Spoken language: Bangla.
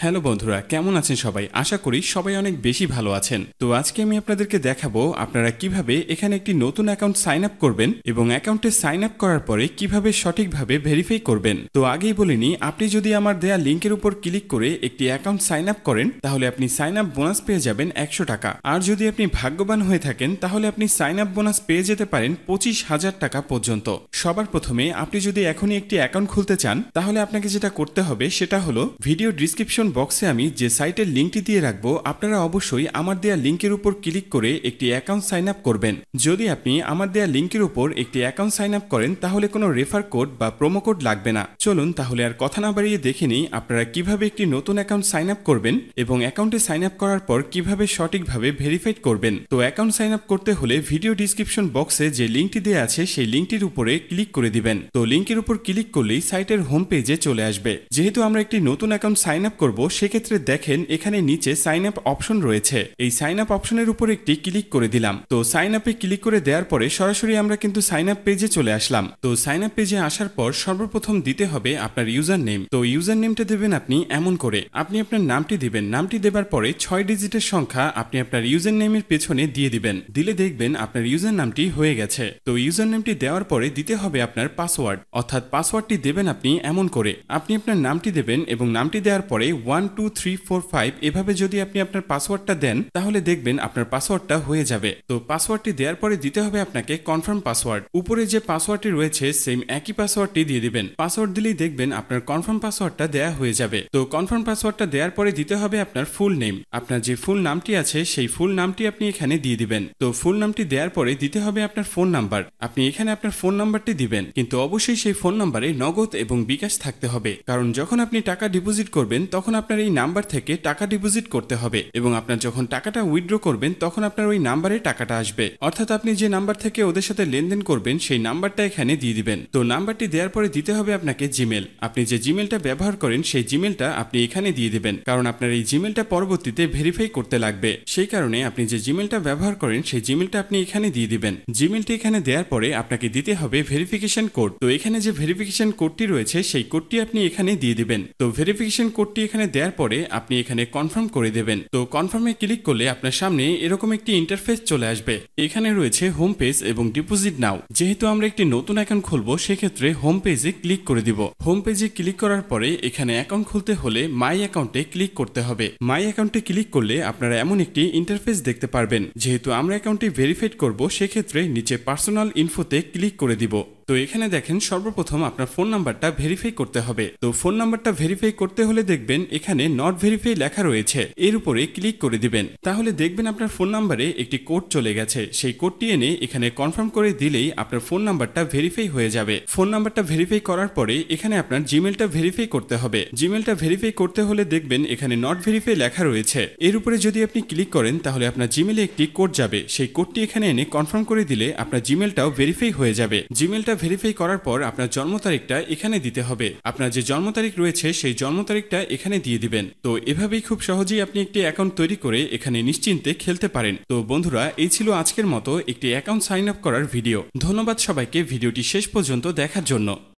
হ্যালো বন্ধুরা, কেমন আছেন সবাই? আশা করি সবাই অনেক বেশি ভালো আছেন। তো আজকে আমি আপনাদেরকে দেখাবো আপনারা কিভাবে এখানে একটি নতুন অ্যাকাউন্ট সাইন আপ করবেন এবং অ্যাকাউন্টে সাইন আপ করার পরে কিভাবে সঠিকভাবে ভেরিফাই করবেন। তো আগেই বলিনি, আপনি যদি আমার দেয়া লিঙ্কের উপর ক্লিক করে একটি অ্যাকাউন্ট সাইন আপ করেন তাহলে আপনি সাইন আপ বোনাস পেয়ে যাবেন 100 টাকা। আর যদি আপনি ভাগ্যবান হয়ে থাকেন তাহলে আপনি সাইন আপ বোনাস পেয়ে যেতে পারেন 25,000 টাকা পর্যন্ত। সবার প্রথমে আপনি যদি এখনই একটি অ্যাকাউন্ট খুলতে চান তাহলে আপনাকে যেটা করতে হবে সেটা হলো ভিডিও ডিসক্রিপশন বক্সে আমি যে সাইটের লিঙ্কটি দিয়ে রাখবো, আপনারা অবশ্যই আমার দেয়া লিঙ্কের উপর ক্লিক করে একটি অ্যাকাউন্ট সাইন আপ করবেন। যদি আপনি আমার দেয়া লিঙ্কের উপর একটি অ্যাকাউন্ট সাইন আপ করেন তাহলে কোনো রেফার কোড বা প্রোমো কোড লাগবে না। চলুন তাহলে আর কথা না বাড়িয়ে দেখে নিই আপনারা কিভাবে একটি নতুন অ্যাকাউন্ট সাইন আপ করবেন এবং অ্যাকাউন্টে সাইন আপ করার পর কিভাবে সঠিকভাবে ভেরিফাইড করবেন। তো অ্যাকাউন্ট সাইন আপ করতে হলে ভিডিও ডিসক্রিপশন বক্সে যে লিঙ্কটি দেওয়া আছে সেই লিঙ্কটির উপরে ক্লিক করে দিবেন। তো লিঙ্কের উপর ক্লিক করলেই সাইটের হোম পেজে চলে আসবে। যেহেতু আমরা একটি নতুন অ্যাকাউন্ট সাইন আপ করবো, সেক্ষেত্রে দেখেন এখানে নিচে সাইন আপ অপশন রয়েছে। এই সাইন আপ অপশনের উপর একটি ক্লিক করে দিলাম। তো সাইন আপে ক্লিক করে দেওয়ার পরে সরাসরি আমরা কিন্তু সাইন আপ পেজে চলে আসলাম। তো সাইন আপ পেজে আসার পর সর্বপ্রথম দিতে হবে আপনার ইউজার নেম। তো ইউজার নেমটা দেবেন আপনি এমন করে, আপনি আপনার নামটি দিবেন। নামটি দেবার পরে 6 ডিজিটের সংখ্যা আপনি আপনার ইউজার নেমের পেছনে দিয়ে দিবেন। দিলে দেখবেন আপনার ইউজার নামটি হয়ে গেছে। তো ইউজার নেমটি দেওয়ার পরে দিতে হবে আপনার পাসওয়ার্ড, অর্থাৎ পাসওয়ার্ডটি দেবেন আপনি এমন করে, আপনি আপনার নামটি দেবেন এবং নামটি দেওয়ার পরে 1 2 3 4 5 এভাবে যদি আপনি আপনার পাসওয়ার্ডটা দেন তাহলে দেখবেন আপনার পাসওয়ার্ডটা হয়ে যাবে। তো পাসওয়ার্ডটি দেওয়ার পরে দিতে হবে আপনাকে কনফার্ম পাসওয়ার্ড। উপরে যে পাসওয়ার্ডটি রয়েছে সেম একই পাসওয়ার্ডটি দিয়ে দিবেন। পাসওয়ার্ড দিলেই দেখবেন আপনার কনফার্ম পাসওয়ার্ডটা দেওয়া হয়ে যাবে। তো কনফার্ম পাসওয়ার্ডটা দেওয়ার পরে দিতে হবে আপনার ফুল নেম। আপনার যে ফুল নামটি আছে সেই ফুল নামটি আপনি এখানে দিয়ে দিবেন। তো ফুল নামটি দেওয়ার পরে দিতে হবে আপনার ফোন নাম্বার। আপনি এখানে আপনার ফোন নাম্বারটি দিবেন, কিন্তু অবশ্যই সেই ফোন নাম্বারে নগদ এবং বিকাশ থাকতে হবে, কারণ যখন আপনি টাকা ডিপোজিট করবেন তখন আপনার এই নাম্বার থেকে টাকা ডিপোজিট করতে হবে এবং আপনার যখন টাকাটা উইথড্র করবেন তখন আপনার ওই নাম্বারে টাকাটা আসবে। অর্থাৎ আপনি যে নাম্বার থেকে ওদের সাথে লেনদেন করবেন সেই নাম্বারটা এখানে দিয়ে দিবেন। তো নাম্বারটি দেওয়ার পরে দিতে হবে আপনাকে জিমেল। আপনি যে জিমেলটা ব্যবহার করেন সেই জিমেলটা আপনি এখানে দিয়ে দিবেন, কারণ আপনার এই জিমেলটা পরবর্তীতে ভেরিফাই করতে লাগবে। সেই কারণে আপনি যে জিমেলটা ব্যবহার করেন সেই জিমেলটা আপনি এখানে দিয়ে দিবেন। জিমেলটি এখানে দেওয়ার পরে আপনাকে দিতে হবে ভেরিফিকেশন কোড। তো এখানে যে ভেরিফিকেশন কোডটি রয়েছে সেই কোডটি আপনি এখানে দিয়ে দিবেন। তো ভেরিফিকেশন কোডটি এখানে দেওয়ার পরে আপনি এখানে কনফার্ম করে দেবেন। তো কনফার্মে ক্লিক করলে আপনার সামনে এরকম একটি ইন্টারফেস চলে আসবে। এখানে রয়েছে হোম পেজ এবং ডিপোজিট নাও। যেহেতু আমরা একটি নতুন অ্যাকাউন্ট খুলবো সেক্ষেত্রে হোম পেজে ক্লিক করে দিব। হোম পেজে ক্লিক করার পরে এখানে অ্যাকাউন্ট খুলতে হলে মাই অ্যাকাউন্টে ক্লিক করতে হবে। মাই অ্যাকাউন্টে ক্লিক করলে আপনারা এমন একটি ইন্টারফেস দেখতে পারবেন। যেহেতু আমরা অ্যাকাউন্টটি ভেরিফাইড করব সেক্ষেত্রে নিচে পার্সোনাল ইনফোতে ক্লিক করে দিব। তো এখানে দেখেন সর্বপ্রথম আপনার ফোন নাম্বারটা ভেরিফাই করতে হবে। তো ফোন নাম্বারটা ভেরিফাই করতে হলে দেখবেন এখানে নট ভেরিফাই লেখা রয়েছে, এর উপরে ক্লিক করে দিবেন। তাহলে দেখবেন আপনার ফোন নাম্বারে একটি কোড চলে গেছে। সেই কোডটি এনে এখানে কনফার্ম করে দিলেই আপনার ফোন নাম্বারটা ভেরিফাই হয়ে যাবে। ফোন নাম্বারটা ভেরিফাই করার পরে এখানে আপনার জিমেলটা ভেরিফাই করতে হবে। জিমেলটা ভেরিফাই করতে হলে দেখবেন এখানে নট ভেরিফাই লেখা রয়েছে, এর উপরে যদি আপনি ক্লিক করেন তাহলে আপনার জিমেলে একটি কোড যাবে। সেই কোডটি এখানে এনে কনফার্ম করে দিলে আপনার জিমেলটাও ভেরিফাই হয়ে যাবে। জিমেলটা ভেরিফাই করার পর আপনার জন্ম তারিখটা এখানে দিতে হবে। আপনার যে জন্ম তারিখ রয়েছে সেই জন্ম তারিখটা এখানে দিয়ে দিবেন। তো এভাবেই খুব সহজেই আপনি একটি অ্যাকাউন্ট তৈরি করে এখানে নিশ্চিন্তে খেলতে পারেন। তো বন্ধুরা, এই ছিল আজকের মতো একটি অ্যাকাউন্ট সাইন আপ করার ভিডিও। ধন্যবাদ সবাইকে ভিডিওটি শেষ পর্যন্ত দেখার জন্য।